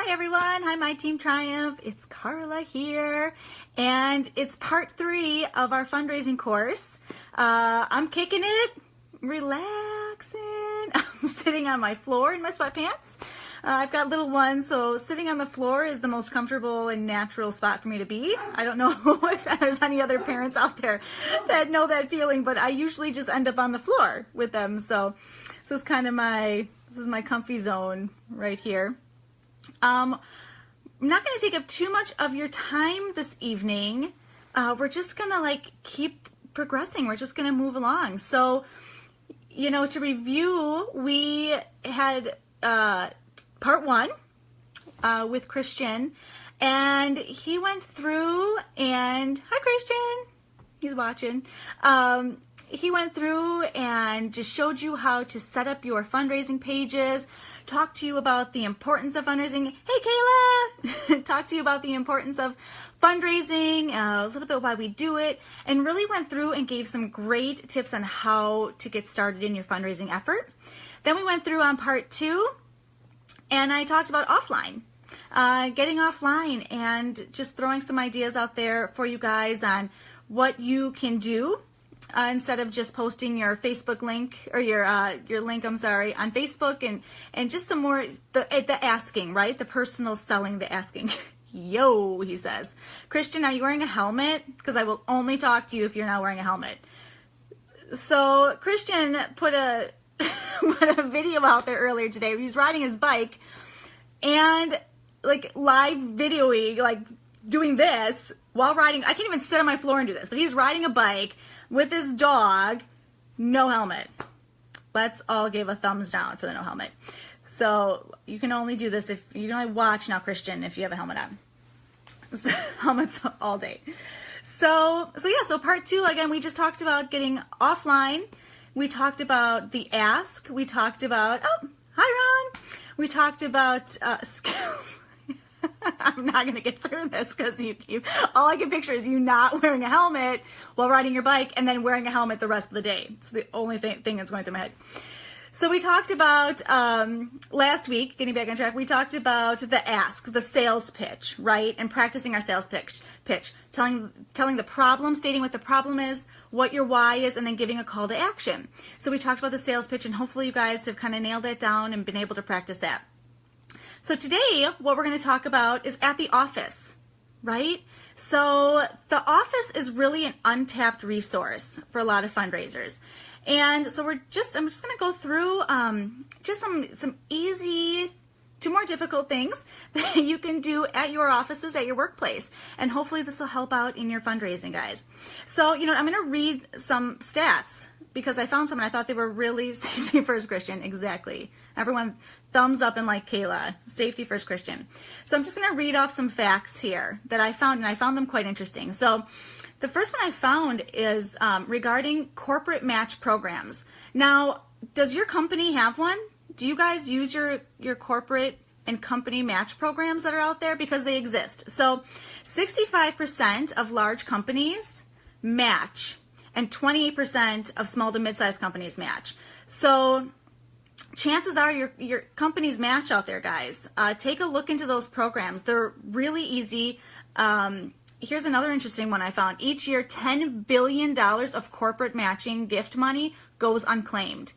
Hi everyone, hi my Team Triumph, it's Carla here, and it's part 3 of our fundraising course. I'm kicking it, relaxing, I'm sitting on my floor in my sweatpants. I've got little ones, so sitting on the floor is the most comfortable and natural spot for me to be. I don't know if there's any other parents out there that know that feeling, but I usually just end up on the floor with them, so this is kind of this is my comfy zone right here. I'm not going to take up too much of your time this evening. We're just going to keep progressing. We're just going to move along. So, to review, we had part 1 with Christian, and he went through and, hi Christian, he's watching. He went through and just showed you how to set up your fundraising pages, talked to you about the importance of fundraising. Hey, Kayla! Talked to you about the importance of fundraising, a little bit why we do it, and really went through and gave some great tips on how to get started in your fundraising effort. Then we went through on part 2, and I talked about offline. Getting offline and just throwing some ideas out there for you guys on what you can do instead of just posting your Facebook link or your link, on Facebook, and just some more the asking, right? The personal selling, the asking. Yo, he says. Christian, are you wearing a helmet? Because I will only talk to you if you're not wearing a helmet. So Christian put a video out there earlier today. He was riding his bike and live videoing, doing this while riding. I can't even sit on my floor and do this, but he's riding a bike with his dog, no helmet. Let's all give a thumbs down for the no helmet. So you can only do this if you can only watch now, Christian, if you have a helmet on. So, helmets all day. So part 2, again, we just talked about getting offline. We talked about the ask. We talked about, oh, hi Ron. We talked about skills. I'm not going to get through this because all I can picture is you not wearing a helmet while riding your bike and then wearing a helmet the rest of the day. It's the only thing that's going through my head. So we talked about, last week, getting back on track, we talked about the ask, the sales pitch, right? And practicing our sales pitch, telling the problem, stating what the problem is, what your why is, and then giving a call to action. So we talked about the sales pitch, and hopefully you guys have kind of nailed that down and been able to practice that. So today, what we're going to talk about is at the office, right? So the office is really an untapped resource for a lot of fundraisers. And so I'm just going to go through just some easy to more difficult things that you can do at your offices, at your workplace. And hopefully this will help out in your fundraising, guys. So, I'm going to read some stats because I found some and I thought they were really safety first Christian. Exactly. Everyone thumbs up and like Kayla, safety first Christian. So I'm just going to read off some facts here that I found, and I found them quite interesting. So the first one I found is regarding corporate match programs. Now, does your company have one? Do you guys use your corporate and company match programs that are out there? Because they exist. So 65% of large companies match, and 28% of small to mid-sized companies match. So chances are your company's match out there, guys. Take a look into those programs. They're really easy. Here's another interesting one I found. Each year, $10 billion of corporate matching gift money goes unclaimed.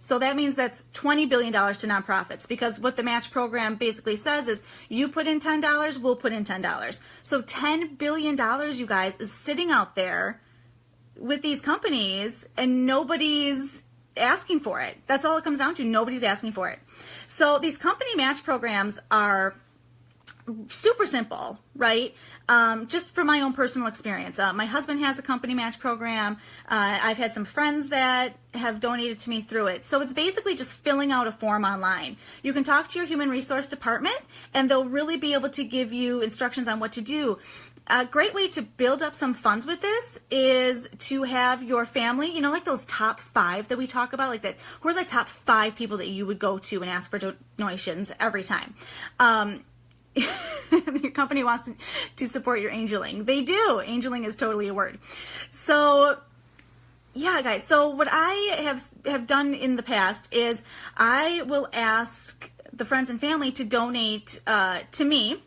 So that means that's $20 billion to nonprofits, because what the match program basically says is you put in $10, we'll put in $10. So $10 billion, you guys, is sitting out there with these companies and nobody's asking for it. That's all it comes down to. Nobody's asking for it. So these company match programs are super simple, right? Just from my own personal experience. My husband has a company match program. I've had some friends that have donated to me through it. So it's basically just filling out a form online. You can talk to your human resource department and they'll really be able to give you instructions on what to do. A great way to build up some funds with this is to have your family, like those top 5 that we talk about, like that, who are the top 5 people that you would go to and ask for donations every time. Your company wants to support your angeling. They do. Angeling is totally a word. So yeah, guys. So what I have done in the past is I will ask the friends and family to donate to me.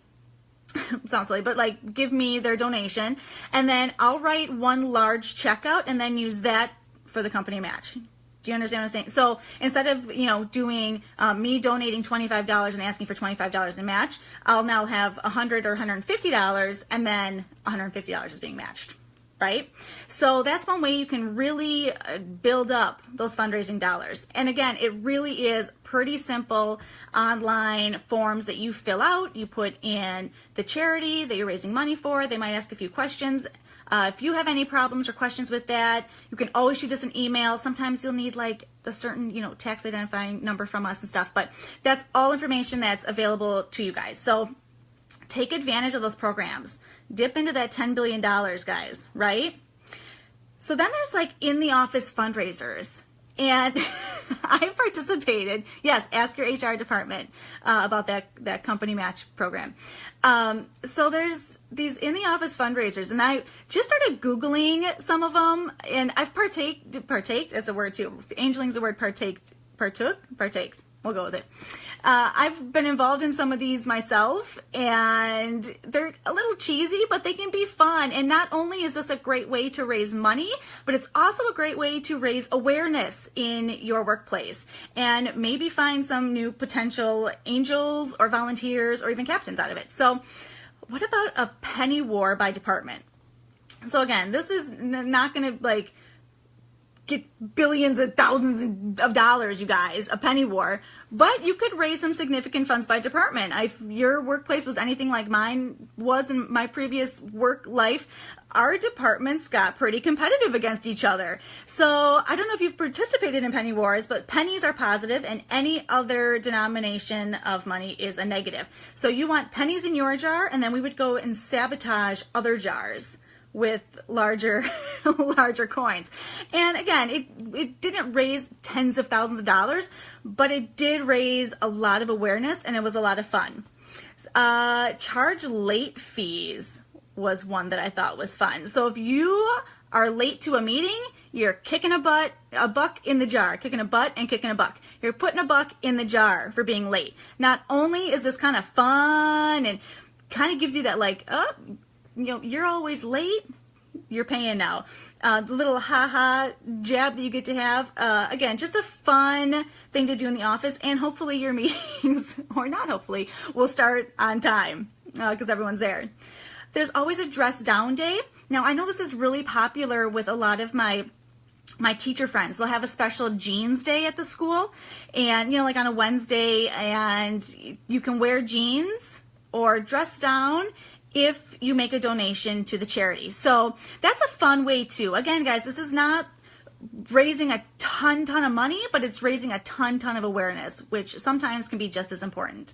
Sounds silly, but like give me their donation, and then I'll write one large check out and then use that for the company match. Do you understand what I'm saying? So instead of, doing me donating $25 and asking for $25 in match, I'll now have $100 or $150, and then $150 is being matched, right? So that's one way you can really build up those fundraising dollars. And again, it really is pretty simple online forms that you fill out. You put in the charity that you're raising money for. They might ask a few questions. If you have any problems or questions with that, you can always shoot us an email. Sometimes you'll need like a certain, tax identifying number from us and stuff, but that's all information that's available to you guys. So take advantage of those programs. Dip into that $10 billion, guys, right? So then there's like in the office fundraisers. And I participated. Yes, ask your HR department about that company match program. So there's these in the office fundraisers, and I just started Googling some of them, and I've partaked. It's a word too. Angeling's a word. Partaked. We'll go with it. I've been involved in some of these myself, and they're a little cheesy, but they can be fun. And not only is this a great way to raise money, but it's also a great way to raise awareness in your workplace and maybe find some new potential angels or volunteers or even captains out of it. So what about a penny war by department? So again, this is not going to get billions and thousands of dollars, you guys, a penny war, but you could raise some significant funds by department. If your workplace was anything like mine was in my previous work life, our departments got pretty competitive against each other. So I don't know if you've participated in penny wars, but pennies are positive and any other denomination of money is a negative. So you want pennies in your jar, and then we would go and sabotage other jars with larger coins. And again, it didn't raise tens of thousands of dollars, but it did raise a lot of awareness, and it was a lot of fun. Charge late fees was one that I thought was fun. So if you are late to a meeting, you're kicking a buck in the jar, kicking a butt and kicking a buck. You're putting a buck in the jar for being late. Not only is this kind of fun and kind of gives you that you're always late, you're paying now. The little ha-ha jab that you get to have. Again, just a fun thing to do in the office, and hopefully your meetings, or not hopefully, will start on time because everyone's there. There's always a dress down day. Now, I know this is really popular with a lot of my teacher friends. They'll have a special jeans day at the school, and like on a Wednesday, and you can wear jeans or dress down if you make a donation to the charity. So that's a fun way too. Again, guys, this is not raising a ton of money, but it's raising a ton of awareness, which sometimes can be just as important.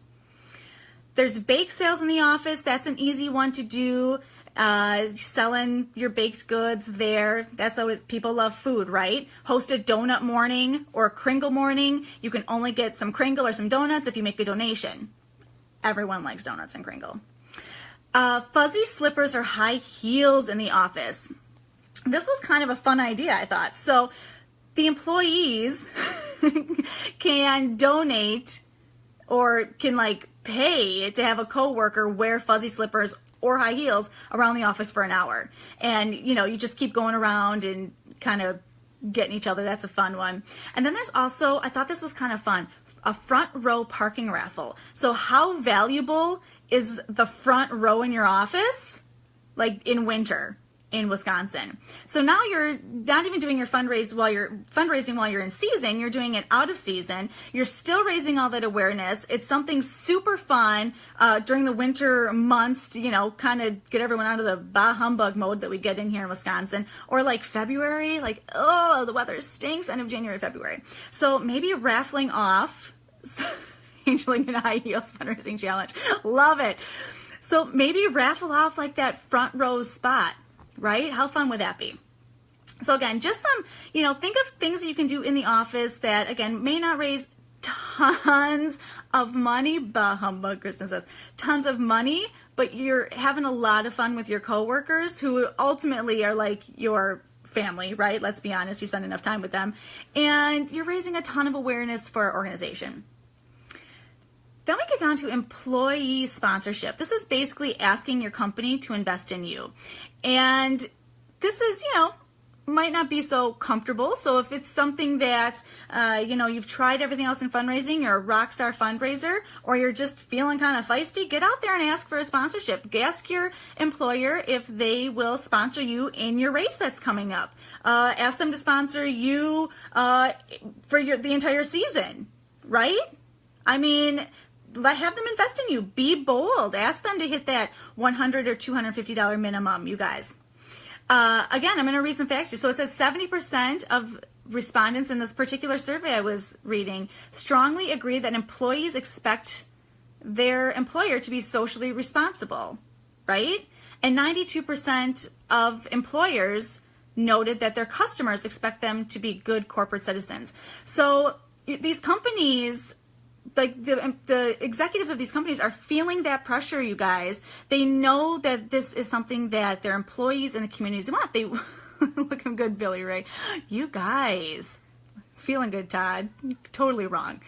There's bake sales in the office. That's an easy one to do. Selling your baked goods there. That's always, people love food, right? Host a donut morning or a Kringle morning. You can only get some Kringle or some donuts if you make a donation. Everyone likes donuts and Kringle. Fuzzy slippers or high heels in the office. This was kind of a fun idea, I thought. So the employees can donate or can pay to have a coworker wear fuzzy slippers or high heels around the office for an hour. And, you just keep going around and kind of getting each other. That's a fun one. And then there's also, I thought this was kind of fun, a front row parking raffle. So how valuable is the front row in your office, in winter in Wisconsin? So now you're not even doing your fundraising while you're in season, you're doing it out of season. You're still raising all that awareness. It's something super fun during the winter months to, kind of get everyone out of the bah humbug mode that we get in here in Wisconsin. Or February, oh, the weather stinks, end of January, February. So maybe raffling off Angeling in High Heels fundraising challenge. Love it. So maybe raffle off that front row spot, right? How fun would that be? So again, just some, think of things that you can do in the office that, again, may not raise tons of money, bah humbug, Kristen says, tons of money, but you're having a lot of fun with your coworkers who ultimately are your family, right? Let's be honest, you spend enough time with them, and you're raising a ton of awareness for our organization. Then we get down to employee sponsorship. This is basically asking your company to invest in you. And this is, might not be so comfortable. So if it's something that, you've tried everything else in fundraising, you're a rock star fundraiser, or you're just feeling kind of feisty, get out there and ask for a sponsorship. Ask your employer if they will sponsor you in your race that's coming up. Ask them to sponsor you for the entire season, right? I mean, have them invest in you. Be bold. Ask them to hit that $100 or $250 minimum, you guys. Again, I'm going to read some facts here. So it says 70% of respondents in this particular survey I was reading strongly agree that employees expect their employer to be socially responsible, right? And 92% of employers noted that their customers expect them to be good corporate citizens. So these companies, like the executives of these companies, are feeling that pressure, you guys. They know that this is something that their employees and the communities want. They looking good, Billy Ray. You guys feeling good, Todd. Totally wrong.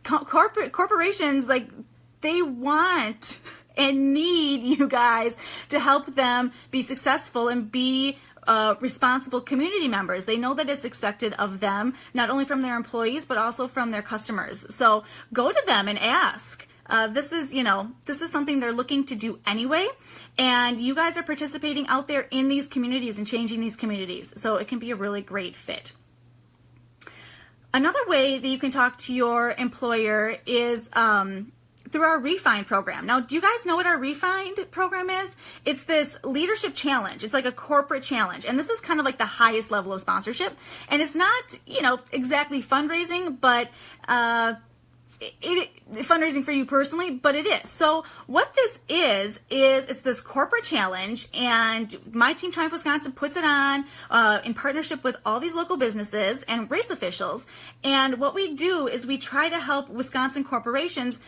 Corporations, like, they want and need you guys to help them be successful and be responsible community members. They know that it's expected of them, not only from their employees, but also from their customers. So go to them and ask. This is something they're looking to do anyway. And you guys are participating out there in these communities and changing these communities. So it can be a really great fit. Another way that you can talk to your employer is through our Refined program. Now, do you guys know what our Refined program is? It's this leadership challenge. It's like a corporate challenge. And this is kind of like the highest level of sponsorship. And it's not, exactly fundraising, but fundraising for you personally, but it is. So what this is it's this corporate challenge, and my team Triumph Wisconsin puts it on in partnership with all these local businesses and race officials. And what we do is we try to help Wisconsin corporations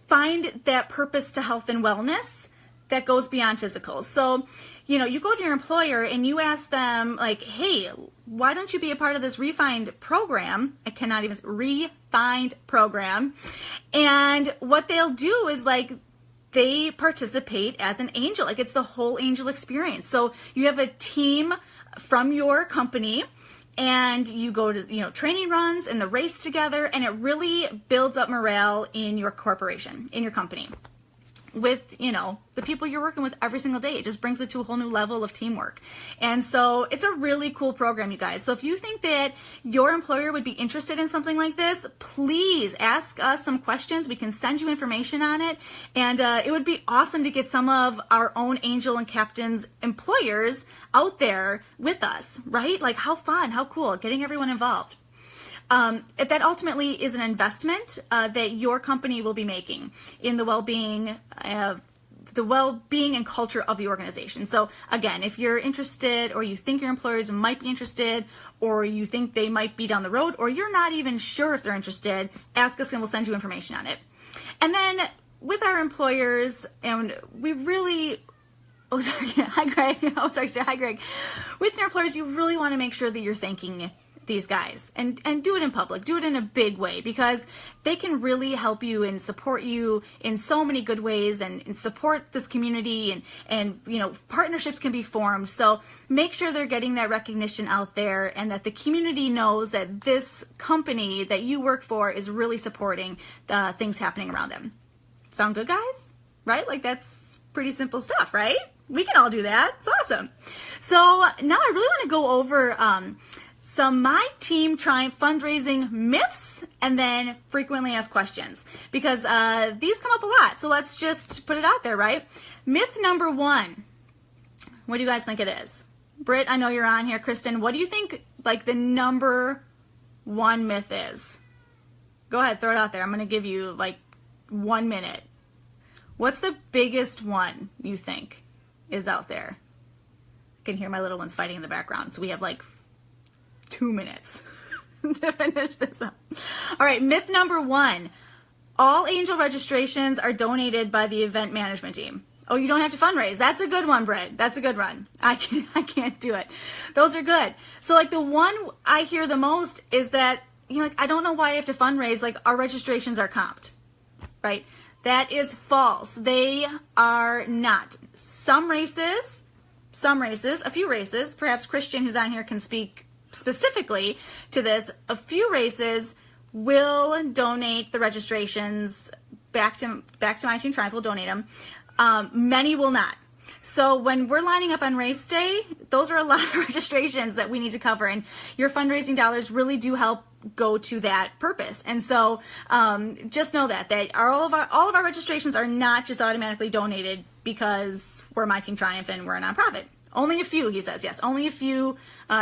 find that purpose to health and wellness that goes beyond physical. So, you go to your employer and you ask them, hey, why don't you be a part of this Refined program? I cannot even, Refined program. And what they'll do is they participate as an angel. It's the whole angel experience. So you have a team from your company, and you go to training runs and the race together, and it really builds up morale in your corporation, in your company, with the people you're working with every single day. It just brings it to a whole new level of teamwork. And so it's a really cool program, you guys. So if you think that your employer would be interested in something like this, please ask us some questions. We can send you information on it, and it would be awesome to get some of our own Angel and Captains employers out there with us, right? How fun, how cool, getting everyone involved. That ultimately is an investment that your company will be making in the well-being and culture of the organization. So again, if you're interested, or you think your employers might be interested, or you think they might be down the road, or you're not even sure if they're interested, ask us and we'll send you information on it. And then with our employers, and we really, hi Greg. Hi Greg. With your employers, you really want to make sure that you're thanking these guys, and do it in public, do it in a big way, because they can really help you and support you in so many good ways, and support this community, and partnerships can be formed. So make sure they're getting that recognition out there, and that the community knows that this company that you work for is really supporting the things happening around them. Sound good, guys? Right? That's pretty simple stuff, right? We can all do that. It's awesome. So now I really want to go over some My Team Triumph fundraising myths, and then frequently asked questions, because these come up a lot. So let's just put it out there, right? Myth number 1. What do you guys think it is? Britt, I know you're on here. Kristen, what do you think the number 1 myth is? Go ahead, throw it out there. I'm going to give you 1 minute. What's the biggest one you think is out there? I can hear my little ones fighting in the background. So we have 2 minutes to finish this up. All right, myth number 1. All angel registrations are donated by the event management team. Oh, you don't have to fundraise. That's a good one, Britt. That's a good one. I can't do it. Those are good. So the one I hear the most is that, you're like, I don't know why I have to fundraise. Like, our registrations are comped, right? That is false. They are not. Some races, a few races, perhaps Christian who's on here can speak specifically to this. A few races will donate the registrations back to My Team Triumph, will donate them. Many will not. So when we're lining up on race day, those are a lot of registrations that we need to cover, and your fundraising dollars really do help go to that purpose. And so just know that all of our registrations are not just automatically donated because we're My Team Triumph and we're a nonprofit. Only a few, he says. Yes, only a few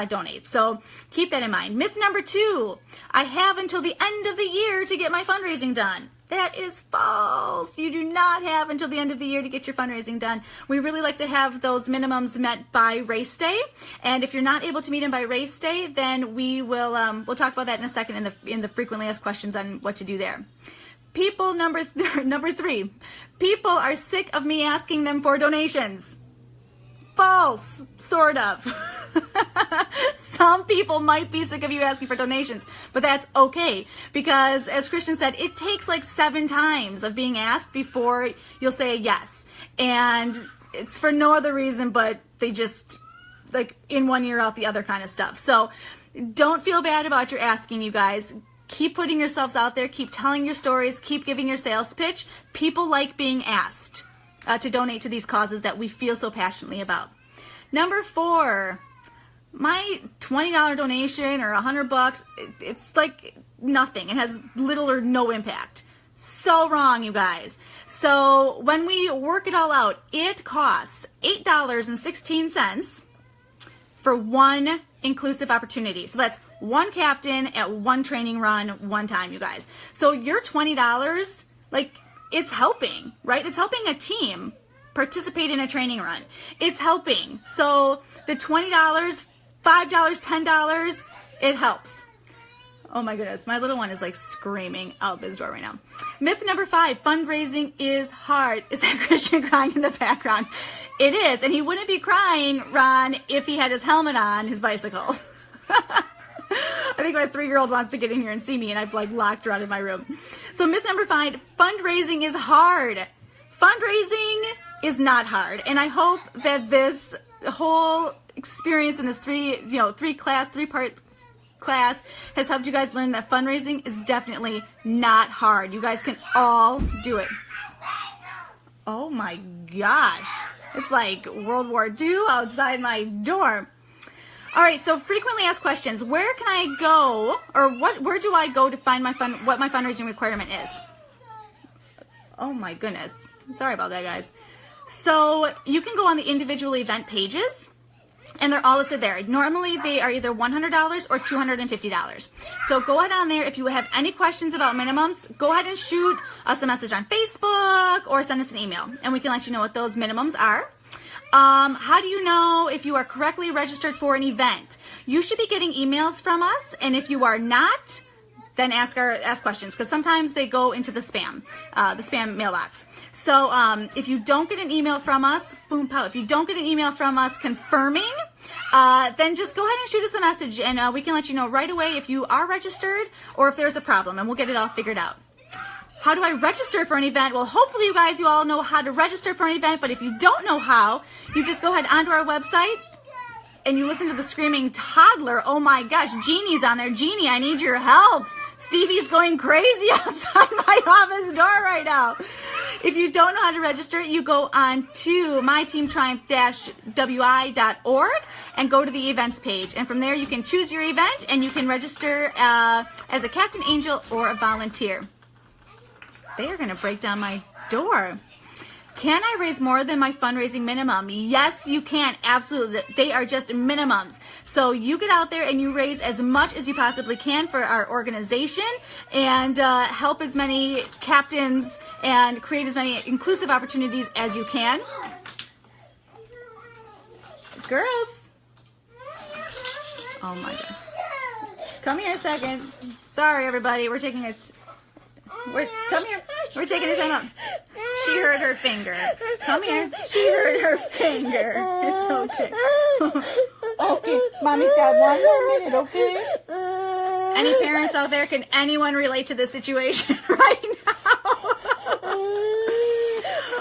donate. So keep that in mind. Myth number 2, I have until the end of the year to get my fundraising done. That is false. You do not have until the end of the year to get your fundraising done. We really like to have those minimums met by race day. And if you're not able to meet them by race day, then we will we'll talk about that in a second in the frequently asked questions on what to do there. People number 3. People are sick of me asking them for donations. False, sort of. Some people might be sick of you asking for donations, but that's okay, because as Christian said, it takes like 7 times of being asked before you'll say yes. And it's for no other reason but they just, like, in one ear out the other kind of stuff. So don't feel bad about your asking, you guys. Keep putting yourselves out there, keep telling your stories, keep giving your sales pitch. People like being asked to donate to these causes that we feel so passionately about. Number 4, my $20 donation or $100, it's like nothing. It has little or no impact. So wrong, you guys. So when we work it all out, it costs $8.16 for one inclusive opportunity. So that's one captain at one training run, one time, you guys. So your $20, like, it's helping, right? It's helping a team participate in a training run. It's helping. So the $20, $5, $10, it helps. Oh my goodness, my little one is like screaming out this door right now. Myth number 5, fundraising is hard. Is that Christian crying in the background? It is, and he wouldn't be crying, Ron, if he had his helmet on his bicycle. I think my 3-year-old wants to get in here and see me, and I've like locked her out of my room. So myth number 5, fundraising is hard. Fundraising is not hard, and I hope that this whole experience in this three-part class has helped you guys learn that fundraising is definitely not hard. You guys can all do it. Oh my gosh, it's like World War II outside my door. All right, so frequently asked questions. Where can I go, or where do I go to find what my fundraising requirement is? Oh my goodness. Sorry about that, guys. So you can go on the individual event pages, and they're all listed there. Normally, they are either $100 or $250. So go ahead on there. If you have any questions about minimums, go ahead and shoot us a message on Facebook or send us an email, and we can let you know what those minimums are. How do you know if you are correctly registered for an event? You should be getting emails from us, and if you are not, then ask questions, because sometimes they go into the spam mailbox. So if you don't get an email from us, boom, pow, if you don't get an email from us confirming, then just go ahead and shoot us a message, and we can let you know right away if you are registered or if there's a problem, and we'll get it all figured out. How do I register for an event? Well, hopefully you all know how to register for an event, but if you don't know how, you just go ahead onto our website and you listen to the screaming toddler. Oh my gosh, Jeannie's on there. Jeannie, I need your help. Stevie's going crazy outside my office door right now. If you don't know how to register, you go on to myteamtriumph-wi.org and go to the events page. And from there, you can choose your event and you can register as a Captain Angel or a volunteer. They are going to break down my door. Can I raise more than my fundraising minimum? Yes, you can. Absolutely. They are just minimums. So you get out there and you raise as much as you possibly can for our organization and help as many captains and create as many inclusive opportunities as you can. Girls. Oh my God. Come here a second. Sorry, everybody. We're taking it. Come here. We're taking a time out. She hurt her finger. Come here. She hurt her finger. It's okay. Okay. Mommy's got one more minute, okay? Any parents out there, can anyone relate to this situation right now?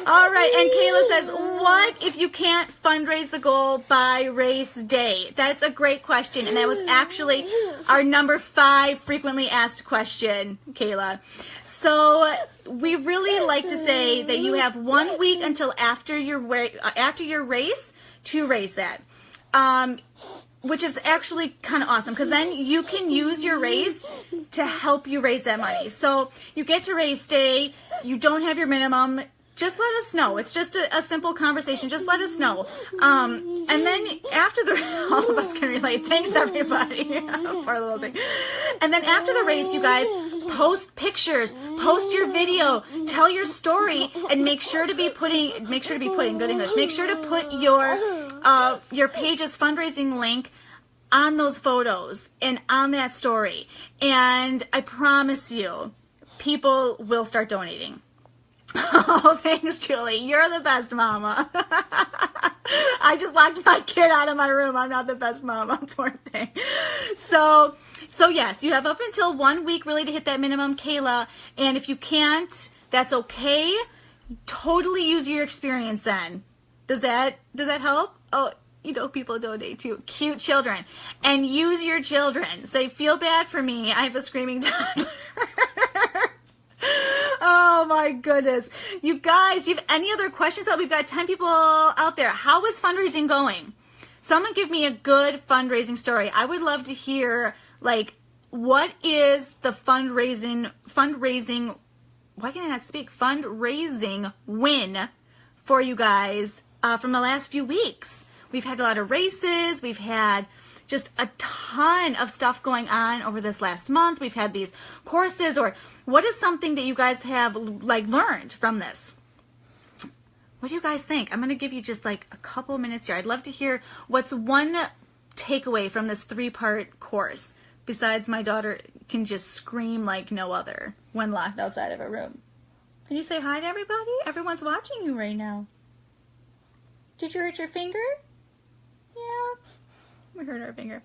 All right, and Kayla says, what if you can't fundraise the goal by race day? That's a great question, and that was actually our number 5 frequently asked question, Kayla. So we really like to say that you have 1 week until after your race to raise that, which is actually kind of awesome, because then you can use your race to help you raise that money. So you get to race day, you don't have your minimum, just let us know. It's just a simple conversation. Just let us know. And then after all of us can relate. Thanks, everybody. Poor little thing. And then after the race, you guys, post pictures, post your video, tell your story, and make sure to be putting good English. Make sure to put your page's fundraising link on those photos and on that story. And I promise you, people will start donating. Oh, thanks, Julie. You're the best mama. I just locked my kid out of my room. I'm not the best mama. Poor thing. So yes, you have up until 1 week really to hit that minimum, Kayla. And if you can't, that's okay. Totally use your experience then. Does that help? Oh, you know, people donate to cute children. And use your children. Say, feel bad for me. I have a screaming toddler. Oh my goodness. You guys, do you have any other questions? We've got 10 people out there. How is fundraising going? Someone give me a good fundraising story. I would love to hear, like, what is the fundraising, why can I not speak? Fundraising win for you guys from the last few weeks. We've had a lot of races. We've had just a ton of stuff going on over this last month. We've had these courses, or what is something that you guys have like learned from this? What do you guys think? I'm going to give you just like a couple minutes here. I'd love to hear what's one takeaway from this 3-part course, besides my daughter can just scream like no other when locked outside of a room. Can you say hi to everybody? Everyone's watching you right now. Did you hurt your finger? Yeah. We hurt our finger.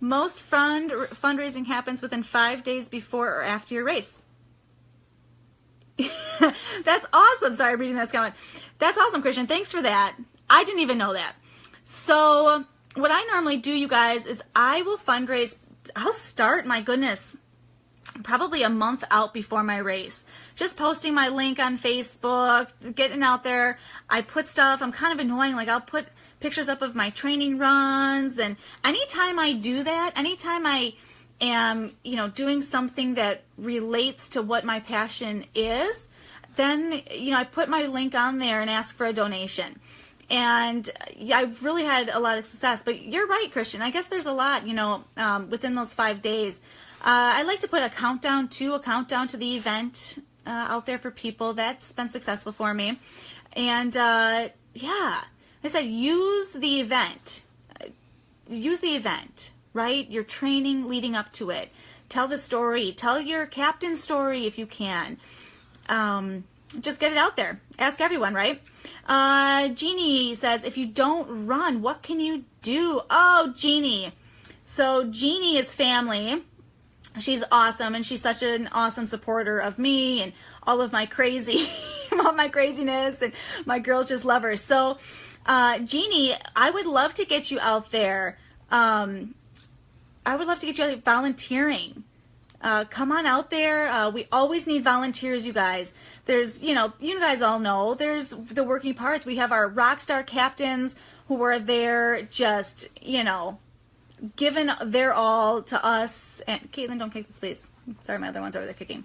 Most fundraising happens within 5 days before or after your race. That's awesome. Sorry, I'm reading this comment. That's awesome, Christian. Thanks for that. I didn't even know that. So what I normally do, you guys, is I will fundraise. I'll start, my goodness, probably a month out before my race. Just posting my link on Facebook, getting out there. I put stuff. I'm kind of annoying. Like, I'll put pictures up of my training runs, and anytime I do that, anytime I am, you know, doing something that relates to what my passion is, then, you know, I put my link on there and ask for a donation. And yeah, I've really had a lot of success. But you're right, Christian. I guess there's a lot, you know, within those 5 days. I like to put a countdown to the event out there for people. That's been successful for me. And yeah, I said, use the event, right? Your training leading up to it. Tell the story. Tell your captain's story if you can. Just get it out there. Ask everyone, right? Jeannie says, if you don't run, what can you do? Oh, Jeannie. So Jeannie is family. She's awesome, and she's such an awesome supporter of me and all of my crazy, all my craziness, and my girls just love her. So, Jeannie, I would love to get you out there. I would love to get you out volunteering. Come on out there. We always need volunteers, you guys. There's, you know, you guys all know, there's the working parts. We have our rock star captains who are there just, you know, giving their all to us. And Caitlin, don't kick this, please. Sorry, my other one's over there kicking.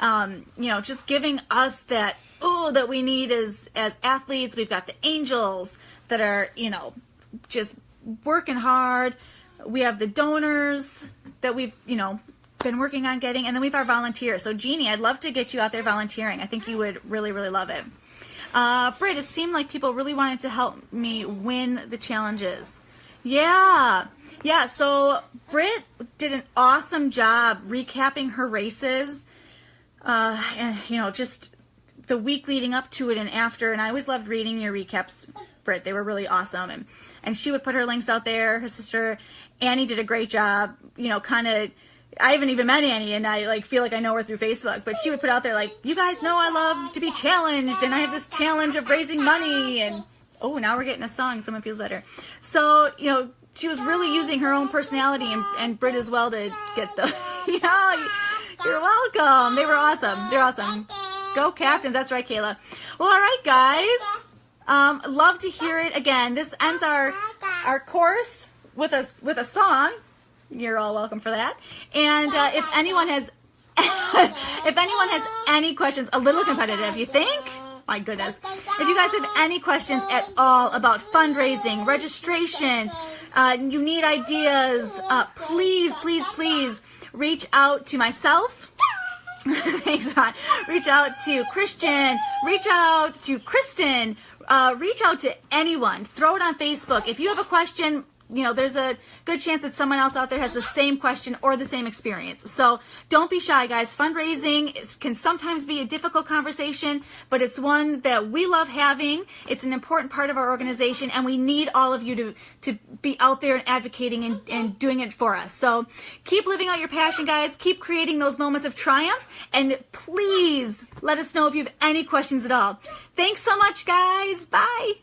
You know, just giving us that, that we need as athletes. We've got the angels that are, you know, just working hard. We have the donors that we've, you know, been working on getting, and then we have our volunteers. So Jeannie, I'd love to get you out there volunteering. I think you would really, really love it. Britt, it seemed like people really wanted to help me win the challenges. Yeah, so Britt did an awesome job recapping her races, and, you know, just the week leading up to it and after, and I always loved reading your recaps, Britt. They were really awesome, and she would put her links out there. Her sister Annie did a great job, you know, kind of I haven't even met Annie, and I like feel like I know her through Facebook, but she would put out there like, you guys know I love to be challenged, and I have this challenge of raising money, and oh, now we're getting a song. Someone feels better. So, you know, she was really using her own personality and Britt as well to get the, yeah, you're welcome. They were awesome. They're awesome. Go Captains. That's right, Kayla. Well, all right, guys. Love to hear it. Again, this ends our course with a song. You're all welcome for that. And if anyone has any questions, a little competitive, you think? My goodness. If you guys have any questions at all about fundraising, registration, you need ideas, please, please, please reach out to myself. Thanks, Ron. Reach out to Christian. Reach out to Kristen. Reach out to anyone. Throw it on Facebook. If you have a question, you know, there's a good chance that someone else out there has the same question or the same experience. So don't be shy, guys. Fundraising can sometimes be a difficult conversation, but it's one that we love having. It's an important part of our organization, and we need all of you to be out there and advocating and doing it for us. So keep living out your passion, guys. Keep creating those moments of triumph, and please let us know if you have any questions at all. Thanks so much, guys. Bye.